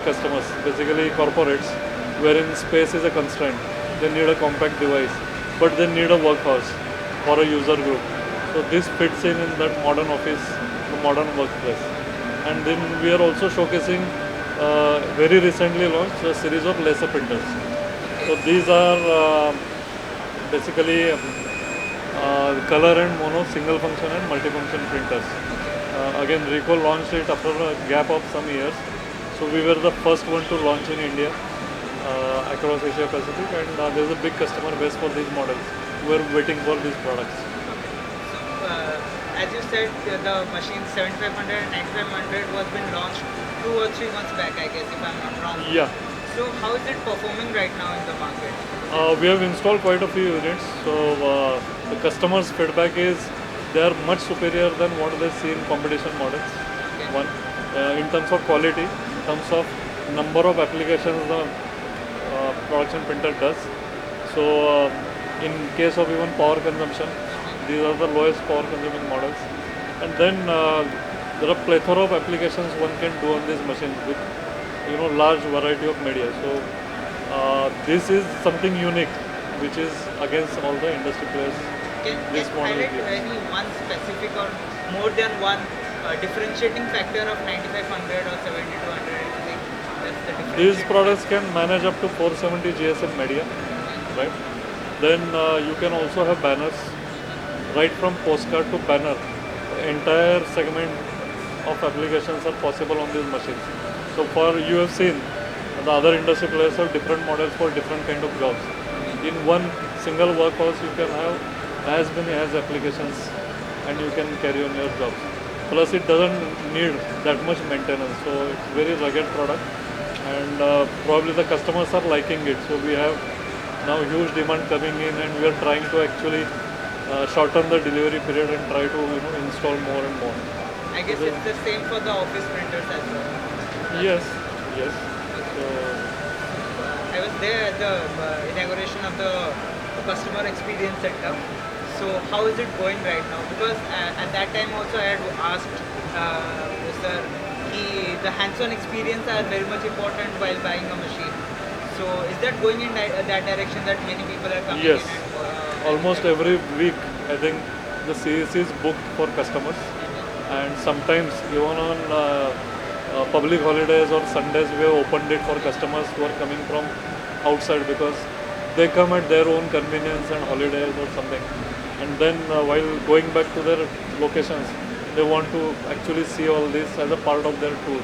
customers, basically corporates, wherein space is a constraint. They need a compact device, but they need a workhorse for a user group. So this fits in that modern office, the modern workplace. And then we are also showcasing very recently launched a series of laser printers. So these are basically color and mono, single function and multifunction printers. Again, Ricoh launched it after a gap of some years. So we were the first one to launch in India across Asia Pacific, and there's a big customer base for these models. We're waiting for these products. As you said, the machine 7500 and 9500 was been launched 2 or 3 months back, I guess, if I'm not wrong. Yeah. So how is it performing right now in the market? We have installed quite a few units. So the customers' feedback is they are much superior than what they see in competition models. Okay. One, in terms of quality, in terms of number of applications the production printer does. So in case of even power consumption, these are the lowest power consuming models. And then there are plethora of applications one can do on this machine with large variety of media. So this is something unique, which is against all the industry players. Can This you model highlight gives. any one specific or more than one differentiating factor of 9500 or 7200? Anything that's the differentiating These products can manage up to 470 GSM media, right? Then you can also have banners, right from postcard to banner. Entire segment of applications are possible on these machines. So for you have seen the other industry players have different models for different kind of jobs. In one single workhouse you can have as many as applications and you can carry on your jobs. Plus it doesn't need that much maintenance, so it's very rugged product, and probably the customers are liking it. So we have now huge demand coming in, and we are trying to actually shorten the delivery period and try to install more and more. I guess it's the same for the office printers as well. Yes, yes. So I was there at the inauguration of the customer experience center. So how is it going right now? Because at that time also I had asked sir, the hands-on experience are very much important while buying a machine. So is that going in that direction that many people are coming yes, in? And, almost every week I think the CEC is booked for customers, and sometimes even on public holidays or Sundays we have opened it for customers who are coming from outside, because they come at their own convenience and holidays or something, and then while going back to their locations they want to actually see all this as a part of their tour.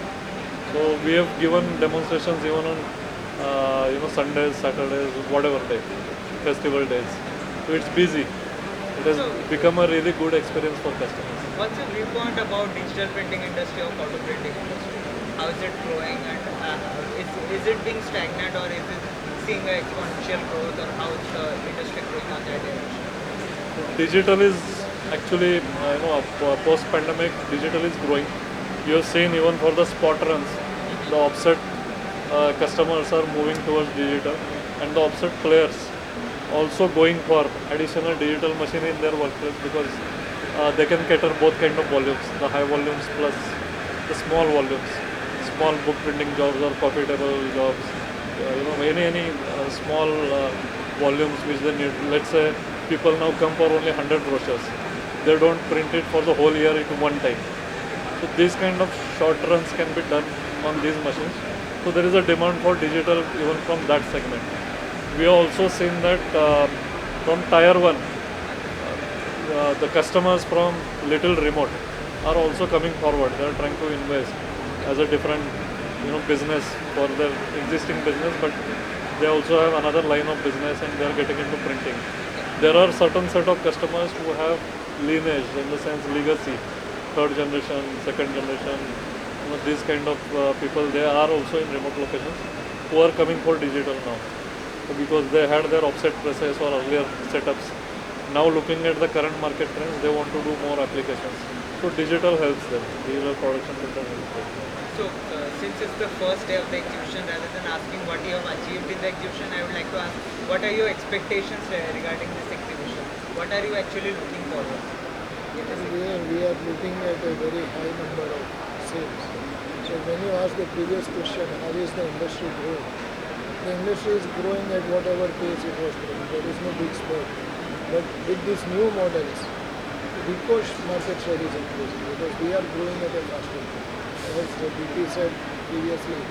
So we have given demonstrations even on Sundays, Saturdays, whatever day, festival days. So it's busy. It has become a really good experience for customers. what's your viewpoint about digital printing industry or photo printing industry? How is it growing, and is it being stagnant, or is it seeing an exponential growth, or how is the industry growing on that direction? Digital is actually, post-pandemic, digital is growing. You have seen even for the spot runs, the offset customers are moving towards digital, and the offset players also going for additional digital machine in their workplace, because they can cater both kind of volumes, the high volumes plus the small volumes, small book printing jobs or coffee table jobs, any small volumes which they need. Let's say people now come for only 100 brochures. They don't print it for the whole year at one time. So these kind of short runs can be done on these machines. So there is a demand for digital even from that segment. We have also seen that from tier 1, the customers from little remote are also coming forward. They are trying to invest as a different business for their existing business, but they also have another line of business and they are getting into printing. There are certain set of customers who have lineage, in the sense legacy, third generation, second generation, these kind of people, they are also in remote locations who are coming for digital now. So because they had their offset presses or earlier setups, now looking at the current market trends, they want to do more applications. So digital helps them, digital production printer helps them. So since it's the first day of the exhibition, rather than asking what you have achieved in the exhibition, I would like to ask, what are your expectations regarding this exhibition? What are you actually looking forward? We are looking at a very high number of sales. So when you ask the previous question, how is the industry growing? The industry is growing at whatever pace it was growing. There is no big spurt. But with these new models, Ricoh's market share is increasing because we are growing at a faster rate. As the BP said previously,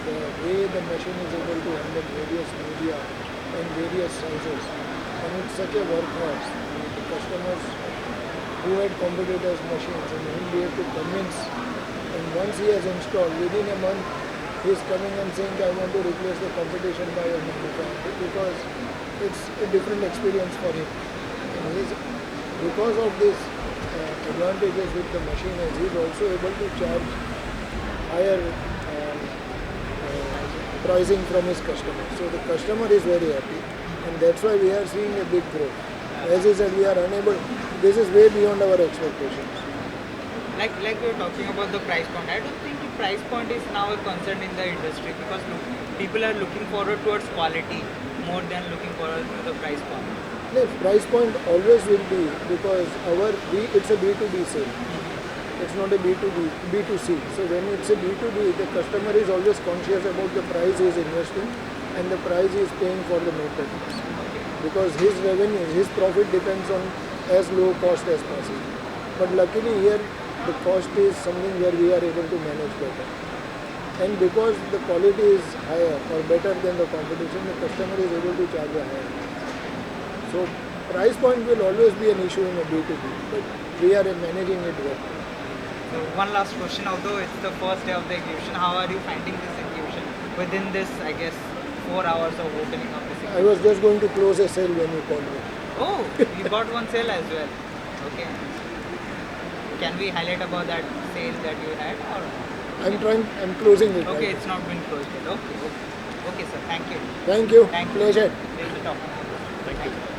the way the machine is able to handle various media and various sizes, and it's such a workhorse. The customers who had competitors' machines and whom we have to convince, and once he has installed, within a month, he is coming and saying, I want to replace the competition by a multifunctional because it's a different experience for him. And because of these advantages with the machine, he is also able to charge higher pricing from his customer. So the customer is very happy, and that's why we are seeing a big growth. As I said, we are unable, this is way beyond our expectations. Like we were talking about the price point. I don't think the price point is now a concern in the industry because people are looking forward towards quality more than looking forward to the price point. The price point always will be because it's a B2B sale. It's not a B2C. So when it's a B2B, the customer is always conscious about the price he is investing and the price he is paying for the maintenance. Because his revenue, his profit depends on as low cost as possible. But luckily here, the cost is something where we are able to manage better. And because the quality is higher or better than the competition, the customer is able to charge a higher price. So price point will always be an issue in a B2B, but we are managing it well. So one last question, although it's the first day of the exhibition, how are you finding this exhibition within this, I guess, 4 hours of opening of this exhibition? I was just going to close a sale when you called me. Oh, you got one sale as well. Okay. Can we highlight about that sale that you had? Or? I'm closing it. Okay, right it's not been closed yet. Okay, sir. Thank you. Thank you. Thank you. Pleasure. Great to talk. Thank you.